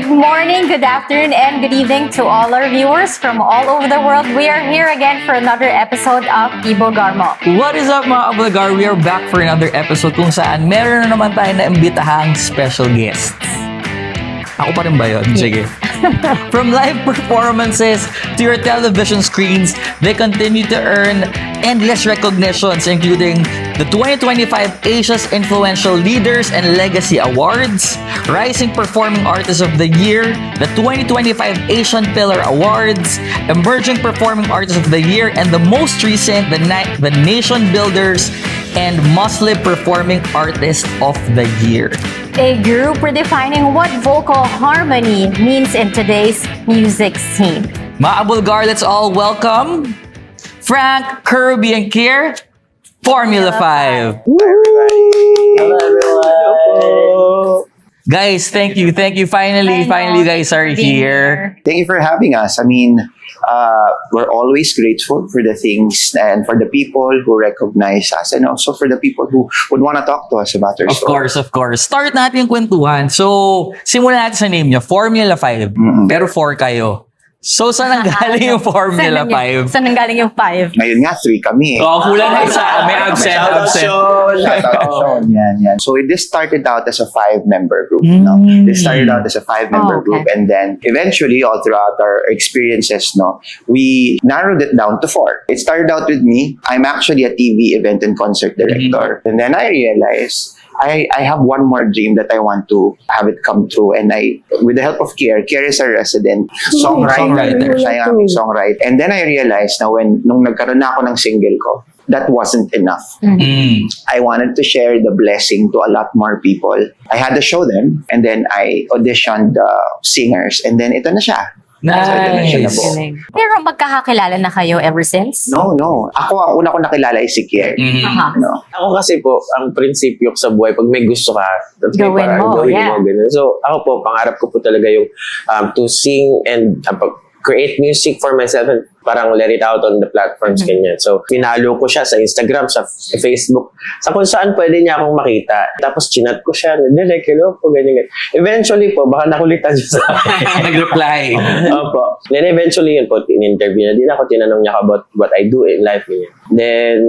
Good morning, good afternoon, and good evening to all our viewers from all over the world. We are here again for another episode of Ibo Garmo. What is up mga Abulgar? We are back for another episode kung saan meron na naman tayo na imbitahang special guests. Ako pa rin ba yun? Sige. From live performances to your television screens, they continue to earn endless recognitions, including the 2025 Asia's Influential Leaders and Legacy Awards, Rising Performing Artist of the Year, the 2025 Asian Pillar Awards, Emerging Performing Artist of the Year, and the most recent, the Nation Builders and Muslim Performing Artist of the Year. A group redefining what vocal harmony means in today's music scene. Mga Abulgar, let's all welcome Frank, Kirby, and Kier, Formula 5. Hello, everyone. Guys, thank you. Finally, you guys are here. Thank you for having us. I mean, we're always grateful for the things and for the people who recognize us, and also for the people who would want to talk to us about their story. Of course. Start natin yung kwentuhan. So, simulan natin sa name nyo, Formula 5. Pero 4 kayo. So, saan nanggaling yung Formula 5? Saan nanggaling yung 5? Ngayon nga, 3 kami. Kulang na isa. May absent. Shout out Sean. Yan. So, this started out as a 5-member group. No? This started out as a 5-member group, and then eventually, all throughout our experiences, we narrowed it down to 4. It started out with me. I'm actually a TV event and concert director. And then I realized I have one more dream that I want to have it come true, and with the help of Kier is a resident songwriter. Siya yung aming songwriter. And then I realized na nung nagkaroon na ako ng single ko, that wasn't enough. I wanted to share the blessing to a lot more people. I had to show them, and then I auditioned the singers, and then ito na siya. Nice. Pero magkakakilala na kayo ever since? No. Ako, ang una ko nakilala is si Kier. No? Ako kasi po, ang prinsipyo ko sa buhay, pag may gusto ka, Gawin mo, ganun. So, ako po, pangarap ko po talaga yung to sing and create music for myself and parang let it out on the platforms, ganyan. So, pinalo ko siya sa Instagram, sa Facebook, sa kung saan pwede niya akong makita. Tapos, chinat ko siya, like, hello po, ganyan. Eventually po, baka nakulitan siya sa akin. Nag-reply. Opo. Then, eventually, yun po, in-interview na din ako, tinanong niya about what I do in life, ganyan. Then,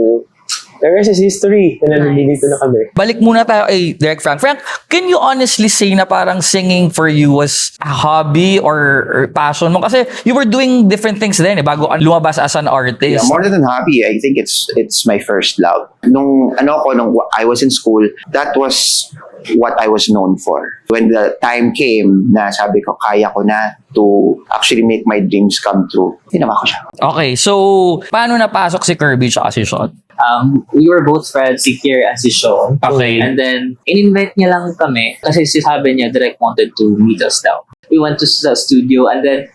the rest is history. Nandito na kami. Balik muna tayo kay Direk Frank. Frank, can you honestly say na parang singing for you was a hobby or passion mo? Kasi you were doing different things then bago lumabas as an artist. Yeah, more than hobby, I think it's my first love. Nung I was in school, that was what I was known for. When the time came na sabi ko, kaya ko na to actually make my dreams come true, ginawa ko siya. Okay, so paano napasok si Kirby at si Sean? We were both friends, si Kier and si Sean. Okay. And then, in-invite niya lang kami kasi sabi niya, direct wanted to meet us daw. We went to the studio and then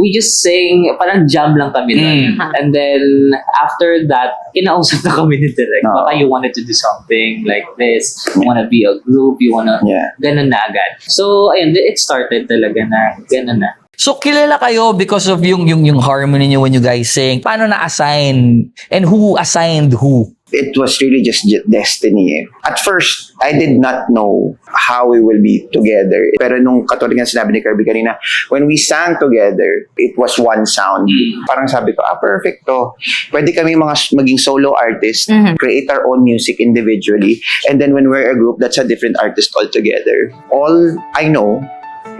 we just sang, parang jam lang kami doon. And then, after that, kinausap na kami ni Direk. Baka you wanted to do something like this. You wanna be a group, you wanna, ganun na agad. So, ayun, it started talaga na, ganun na. So, kilala kayo because of yung harmony niyo when you guys sing. Paano na-assign? And who assigned who? It was really just destiny. At first, I did not know how we will be together. Pero nung katulad nga sinabi ni Kirby kanina, when we sang together, it was one sound. Parang sabi ko, perfect to. Pwede kami maging solo artist, create our own music individually, and then when we're a group, that's a different artist altogether. All I know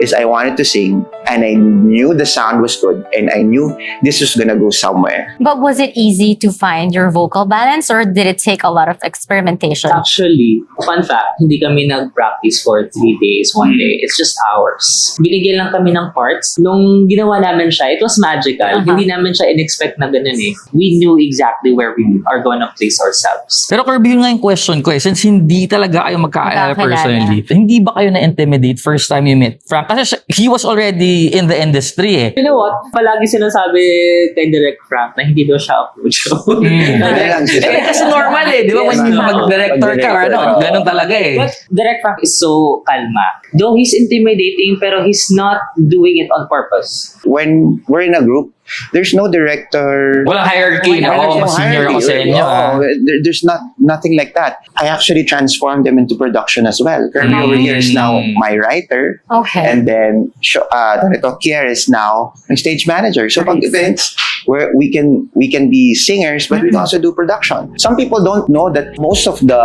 is I wanted to sing, and I knew the sound was good, and I knew this was gonna go somewhere. But was it easy to find your vocal balance, or did it take a lot of experimentation? Actually, fun fact, hindi kami nag-practice for 3 days, 1 day. It's just hours. Binigyan lang kami ng parts. Nung ginawa namin siya, it was magical. Hindi namin siya in-expect na ganun eh. We knew exactly where we are gonna place ourselves. Pero Kirby, yun nga yung question ko since hindi talaga kayo magkakilala personally, hindi ba kayo na-intimidate first time you met Frank? Kasi he was already in the industry eh. You know what? Palagi sinasabi kay Direk Frank na hindi daw siya approach. Kasi normal eh, di ba? When mag-director ka or ano, ganun talaga eh. But Direk Frank is so kalma. Though he's intimidating, pero he's not doing it on purpose. When we're in a group, There's no director. Walang hierarchy na, There's no mas senior ako sa hierarchy. inyo. ah. There's nothing like that. I actually transformed them into production as well. Kirby over here is now my writer. Okay. And then, Kier is now my stage manager. So pag events, where we can be singers, but we can also do production. Some people don't know that most of the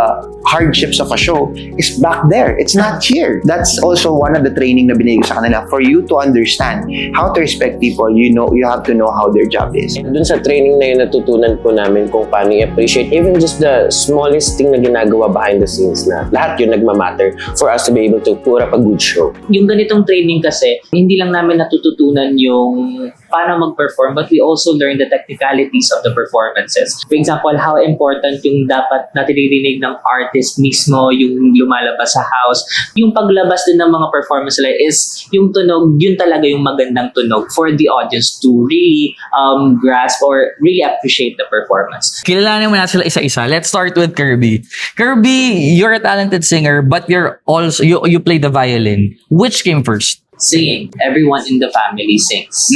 hardships of a show is back there. It's not here. That's also one of the training na binigay ko sa kanila. For you to understand how to respect people, you have to know how their job is. Dun sa training na yun, natutunan po namin kung paano i-appreciate even just the smallest thing na ginagawa behind the scenes na lahat yun nagmamatter for us to be able to put up a good show. Yung ganitong training kasi, hindi lang namin natututunan yung paano mag-perform, but we also learn the technicalities of the performances. For example, how important yung dapat na tinirinig ng artist mismo, yung lumalabas sa house. Yung paglabas din ng mga performance nila is yung tunog, yun talaga yung magandang tunog for the audience to really grasp or really appreciate the performance. Kilalanin mo na sila isa-isa. Let's start with Kirby. Kirby, you're a talented singer, but you're also you play the violin. Which came first? Singing. Everyone in the family sings.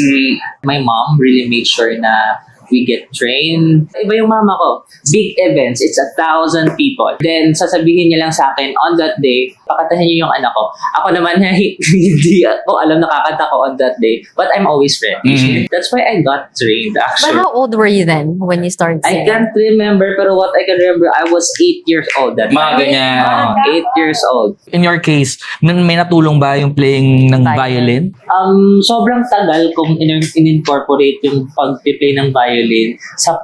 My mom really made sure na we get trained. Iba yung mama ko. Big events, it's 1,000 people. Then, sasabihin niya lang sa akin, on that day, pakatahin niyo yung anak ko. Ako naman, hindi ako alam nakakanta ko on that day. But I'm always ready. That's why I got trained, But actually. how old were you then when you started I singing? can't remember, pero what I can remember, I was 8 years old that Mga time. ganyan. 8 years old. In your case, may natulong ba yung playing ng violin? Sobrang tagal kung in-incorporate yung pag-play ng violin sa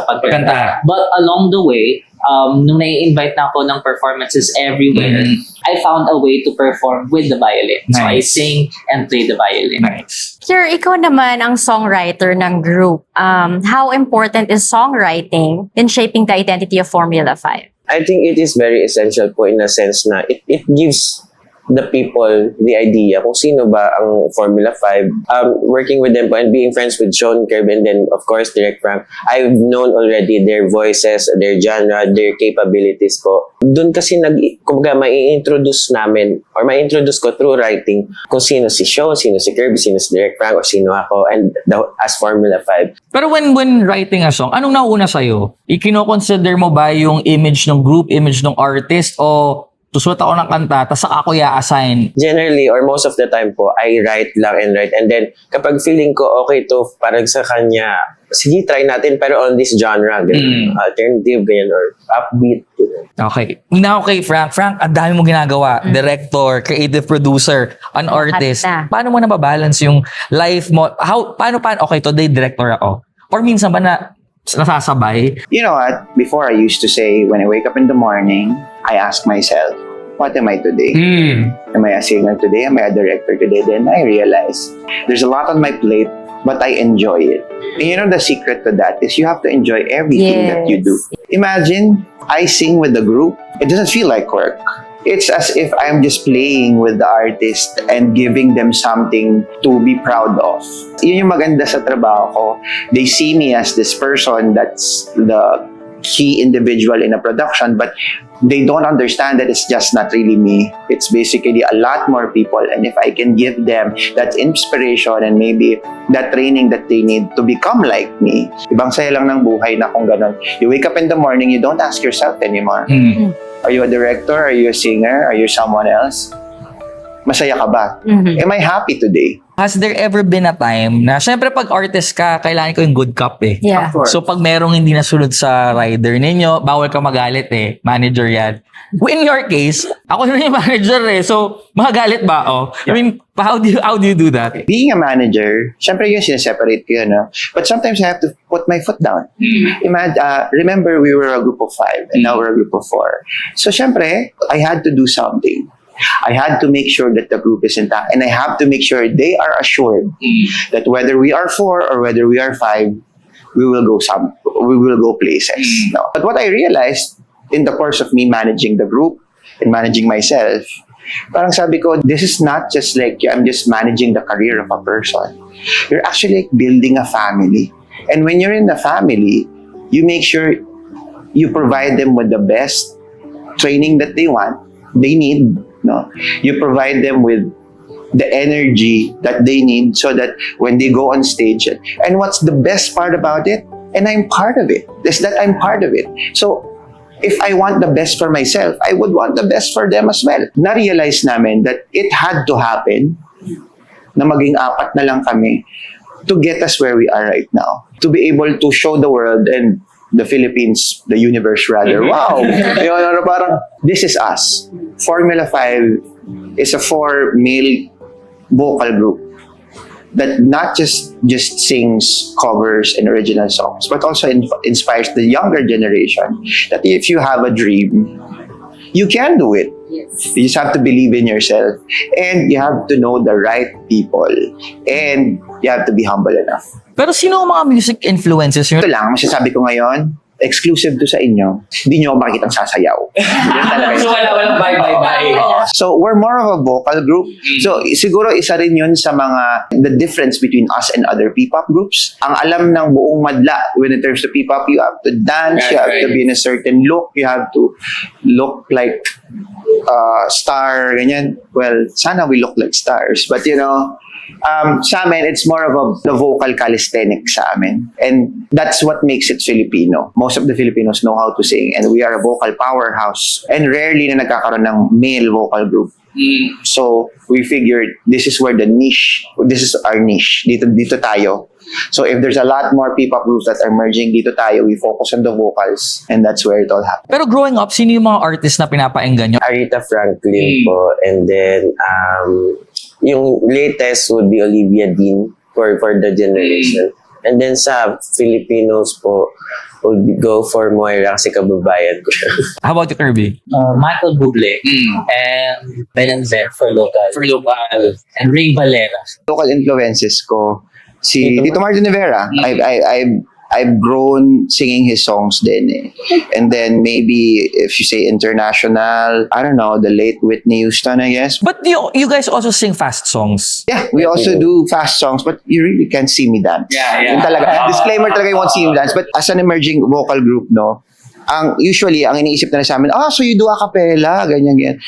pagkanta. But along the way, nung nai-invite na ako ng performances everywhere, I found a way to perform with the violin. So I Nice. sing and play the violin. Nice. Kier, ikaw naman ang songwriter ng group. How important is songwriting in shaping the identity of Formula 5? I think it is very essential po in a sense na it gives the people the idea kung sino ba ang Formula 5. Working with them po and being friends with Sean, Kirby, and then of course Direct Frank, I've known already their voices, their genre, their capabilities po. Doon kasi kumbaga mai-introduce namin or mai-introduce ko through writing kung sino si Sean, sino si Kirby, sino si Direct Frank, or sino ako and as Formula 5. Pero when writing a song, anong nauna sa'yo? Ikino-consider mo ba yung image ng group, image ng artist, o susuot ako ng kanta, tapos saka ako i-assign? Generally, or most of the time po, I write lang and write. And then, kapag feeling ko, okay to, parang sa kanya, sige, try natin, pero on this genre, ganyan, alternative, ganyan, or upbeat. Ganyan. Okay. Now, kay Frank. Frank, ang dami mo ginagawa. Director, creative producer, an artist. na. Paano mo nababalance yung life mo? Paano, okay, today director ako. Or minsan ba nasasabay? You know what? Before I used to say, when I wake up in the morning, I ask myself, what am I today? Am I a singer today? Am I a director today? Then I realize there's a lot on my plate, but I enjoy it. And you know, the secret to that is you have to enjoy everything that you do. Imagine I sing with the group. It doesn't feel like work. It's as if I'm just playing with the artist and giving them something to be proud of. Yun yung maganda sa trabaho ko. They see me as this person that's the key individual in a production, but they don't understand that it's just not really me. It's basically a lot more people, and if I can give them that inspiration and maybe that training that they need to become like me, ibang saya lang ng buhay na kung ganun. You wake up in the morning, you don't ask yourself anymore. Are you a director? Are you a singer? Are you someone else? Masaya ka ba? Am I happy today? Has there ever been a time na, syempre pag artist ka, kailangan ko yung good cop eh. Yeah. So pag merong hindi nasunod sa rider ninyo, bawal ka magalit eh. Manager yan. In your case, ako na yung manager eh. So, magagalit ba ako? I mean, how do you do that? Being a manager, syempre yun, sineseparate ko yun, no? But sometimes I have to put my foot down. Remember, we were a group of 5, and now we're a group of 4. So syempre, I had to do something. I had to make sure that the group is intact, and I have to make sure they are assured that whether we are 4 or whether we are 5, we will go places. No? But what I realized in the course of me managing the group and managing myself, parang sabi ko, this is not just like I'm just managing the career of a person. You're actually like building a family. And when you're in a family, you make sure you provide them with the best training that they need. No? You provide them with the energy that they need so that when they go on stage, and what's the best part about it? And I'm part of it, is that I'm part of it. So, if I want the best for myself, I would want the best for them as well. Na-realize namin that it had to happen na maging 4 na lang kami to get us where we are right now. To be able to show the world and the Philippines, the universe rather, wow! Parang, this is us. Formula 5 is a 4-male vocal group that not just sings covers and original songs, but also inspires the younger generation that if you have a dream, you can do it. Yes. You just have to believe in yourself, and you have to know the right people, and you have to be humble enough. Pero sino ang mga music influences nyo? Ito lang, masasabi ko ngayon, exclusive to sa inyo, hindi nyo ako makikitang sasayaw. Yan talaga yun. So, walang bye. So, we're more of a vocal group. So, siguro isa rin yun sa mga, the difference between us and other P-pop groups. Ang alam ng buong madla, when it comes to P-pop, you have to dance, you have to be in a certain look, you have to look like star, ganyan. Well, sana we look like stars. But, sa amin, it's more of the vocal calisthenics sa amin. And that's what makes it Filipino. Most of the Filipinos know how to sing, and we are a vocal powerhouse. And rarely na nagkakaroon ng male vocal group. So, we figured this is where this is our niche. Dito tayo. So, if there's a lot more P-pop groups that are merging, dito tayo, we focus on the vocals, and that's where it all happens. Pero growing up, sino yung mga artist na pinapainggan nyo? Aretha Franklin po, and then yung latest would be Olivia Dean for the generation. And then sa Filipinos po, would go for Moira kasi kababayan ko siya. How about you, Kirby? Michael Bublé and Ben and Ver for local. And Ray Valera. Local influences ko, si Tito Martin Rivera. I've grown singing his songs din eh. And then maybe if you say international, I don't know, the late Whitney Houston, I guess. But you guys also sing fast songs. Yeah, we also do fast songs, but you really can't see me dance. Yun talaga. Disclaimer talaga, you won't see me dance. But as an emerging vocal group, no, usually, ang iniisip na sa amin, so you do a cappella, ganyan.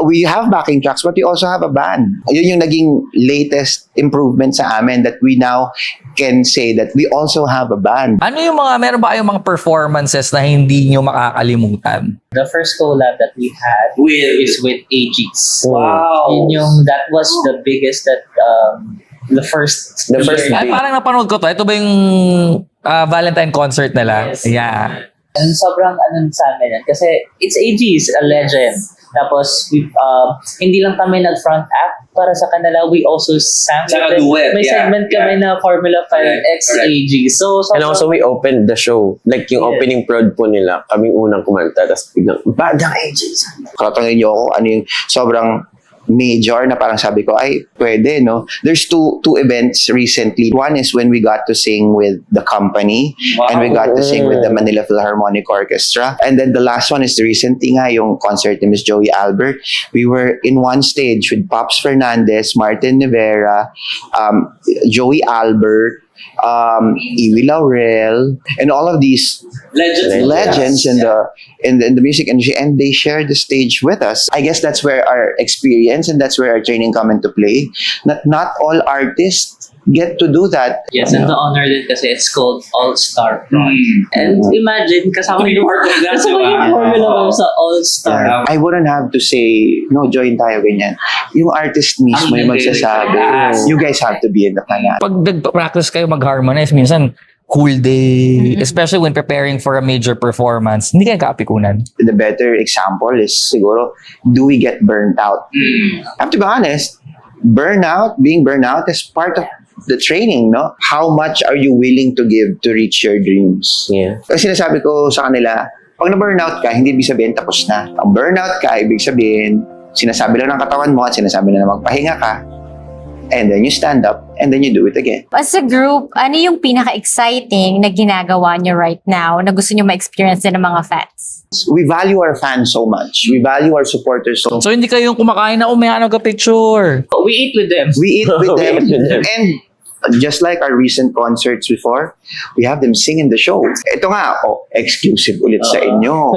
We have backing tracks, but we also have a band. Yun yung naging latest improvement sa amin, that we now can say that we also have a band. Ano yung meron ba kayong mga performances na hindi nyo makakalimutan? The first collab that we had is with AGs. Wow. That was the biggest the first Ay, parang napanood ko to. Ito ba yung Valentine concert nila? Yes. Yeah. And sobrang sa amin yan. Kasi it's AGs, a legend. Tapos, hindi lang kami nag-front act para sa kanila. We also sang. May segment kami na Formula 5 X AG. So, And also, we opened the show. Like, yung opening prod po nila, kaming unang kumanta, tapos biglang, Badang AGs! Katangin niyo ako, ano yung sobrang major na parang sabi ko, ay, pwede, no? There's two events recently. One is when we got to sing with the company, and we got to sing with the Manila Philharmonic Orchestra. And then the last one is the recently nga, yung concert ni Miss Joey Albert. We were in one stage with Pops Fernandez, Martin Rivera, Joey Albert, Iwi Laurel, and all of these legends in the music industry, and they share the stage with us. I guess that's where our experience and that's where our training come into play. Not all artists get to do that. yes, and the honor din kasi it's called All-Star Front. And imagine, kasama yung Formula 5 sa All-Star. I wouldn't have to say, no, join tayo, ganyan. Yung artist mismo yung magsasabi, you guys have to be in the panel. Pag nag-practice kayo mag-harmonize, minsan cool day, especially when preparing for a major performance, hindi kayo kaapikunan. The better example is siguro, do we get burnt out? I have to be honest, being burnt out is part of the training, no? How much are you willing to give to reach your dreams? Yeah. Kasi sinasabi ko sa kanila, pag na-burnout ka, hindi ibig sabihin tapos na. Ang burnout ka, ibig sabihin, sinasabi lang ng katawan mo at sinasabi na magpahinga ka. And then you stand up and then you do it again. As a group, ano yung pinaka-exciting na ginagawa nyo right now na gusto nyo ma-experience din ng mga fans? We value our fans so much. We value our supporters so much. So hindi kayong kumakain na, may nag-picture. We eat with them. We eat with them. And just like our recent concerts before, we have them sing in the show. Ito nga, exclusive ulit sa inyo.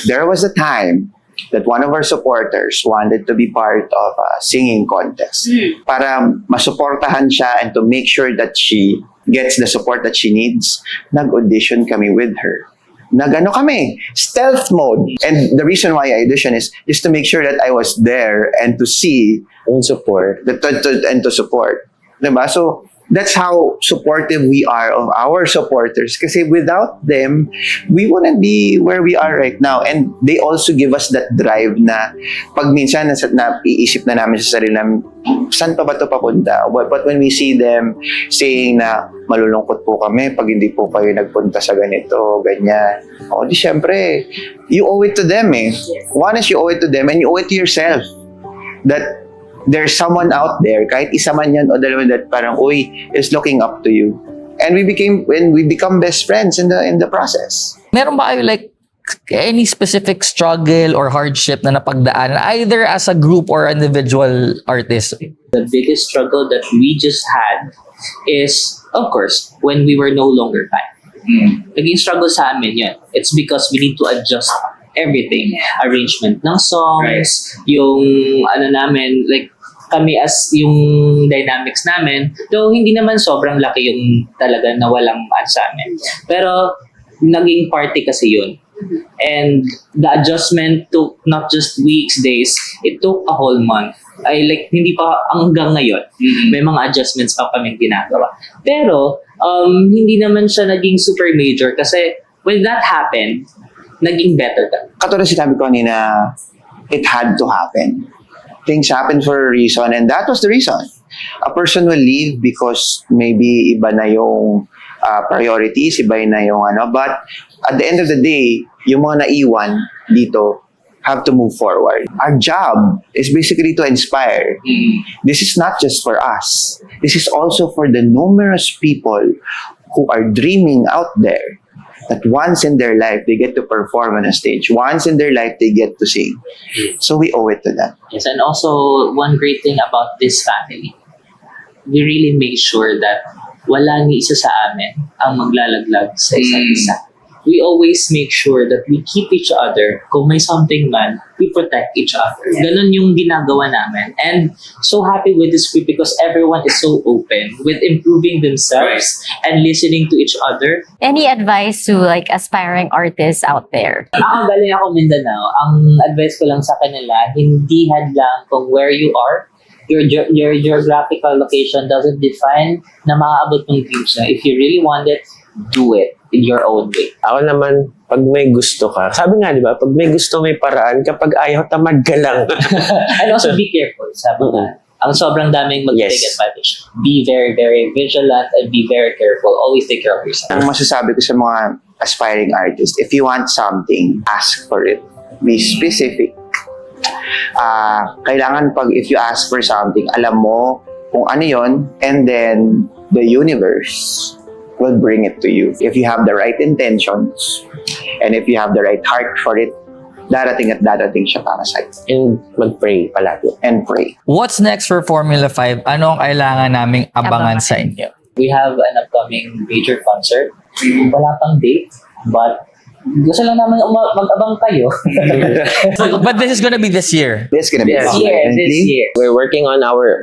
There was a time that one of our supporters wanted to be part of a singing contest para masuportahan siya and to make sure that she gets the support that she needs. Nag-audition kami with her. Nagano kami, stealth mode. And the reason why I audition is just to make sure that I was there and to see Yung support. and to support. Diba? So, that's how supportive we are of our supporters. Kasi without them, we wouldn't be where we are right now. And they also give us that drive na pag minsan iisip na namin sa sarili namin, saan pa ba ito papunta? But when we see them saying na malulungkot po kami pag hindi po kayo nagpunta sa ganito, ganyan. O di syempre, you owe it to them eh. One is you owe it to them and you owe it to yourself. That there's someone out there, kahit isa man yan o dalawa, that parang, uy, is looking up to you. And we become best friends in the process. Meron ba kayo like any specific struggle or hardship na napagdaan either as a group or individual artist? The biggest struggle that we just had is, of course, when we were no longer band. Naging struggle sa amin yun. It's because we need to adjust everything. Arrangement ng songs, yung namin, like, kami as yung dynamics namin, though hindi naman sobrang laki yung talaga na walang sa amin. Pero, naging party kasi yun. And the adjustment took not just weeks, days, it took a whole month. Hindi pa hanggang ngayon. May mga adjustments pa kami ginagawa. Pero, hindi naman siya naging super major kasi when that happened, naging better ka. Katulad sinabi ko kanina, it had to happen. Things happen for a reason, and that was the reason. A person will leave because maybe iba na yung priorities, iba na yung but at the end of the day, yung mga naiwan dito have to move forward. Our job is basically to inspire. This is not just for us. This is also for the numerous people who are dreaming out there. That once in their life, they get to perform on a stage. Once in their life, they get to sing. So we owe it to them. Yes, and also, one great thing about this family, we really make sure that wala ni isa sa amin ang maglalaglag sa isa't isa. We always make sure that we keep each other. Kung may something man, we protect each other. Ganun yung ginagawa namin. And so happy with this group because everyone is so open with improving themselves and listening to each other. Any advice to like aspiring artists out there? Ako galing ako Mindanao. Ang advice ko lang sa kanila, hindi hadlang kung where you are. Your geographical location doesn't define na maaabot mong dreams na. If you really want it, do it in your own way. Ako naman, pag may gusto ka, sabi nga, di ba, pag may gusto, may paraan. Kapag ayaw, tamad ka lang. And also be careful. Sabi nga, ang sobrang daming mag-take advantage. Be very, very vigilant and be very careful. Always take care of yourself. Ang masasabi ko sa mga aspiring artists, if you want something, ask for it. Be specific. Kailangan if you ask for something, alam mo kung ano yon, and then the universe will bring it to you. If you have the right intentions, and if you have the right heart for it, darating at darating siya para sa'yo. And mag-pray palagi. And pray. What's next for Formula 5? Ano ang kailangan naming abangan sa inyo? We have an upcoming major concert. Wala pang date, but gusto lang naman mag-abang kayo. But this is gonna be this year. This is gonna be Yes. This year. We're working on our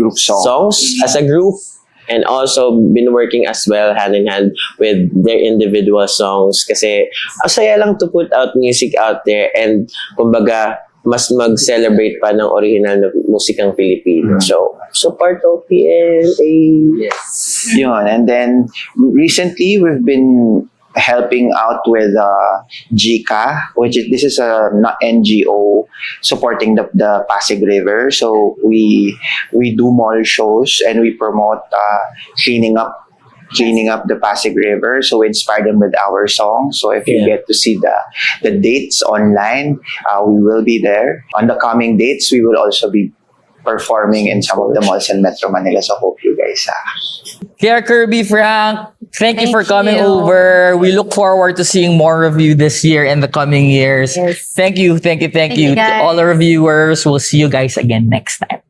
group songs as a group, and also been working as well hand in hand with their individual songs kasi ang saya lang to put out music out there and kumbaga mas mag-celebrate pa ng original na musikang Filipino. So part of PLA. Yes. Yun. And then recently we've been helping out with GCA, this is a NGO supporting the Pasig River. So we do mall shows and we promote cleaning up the Pasig River. So we inspire them with our songs. So if you get to see the dates online, we will be there. On the coming dates, we will also be performing in some of the malls in Metro Manila. So hope you guys Kiara, Kirby, Frank, thank you for coming you. over. We look forward to seeing more of you this year and the coming years. Yes. Thank you you, to guys. all our viewers. We'll see you guys again next time.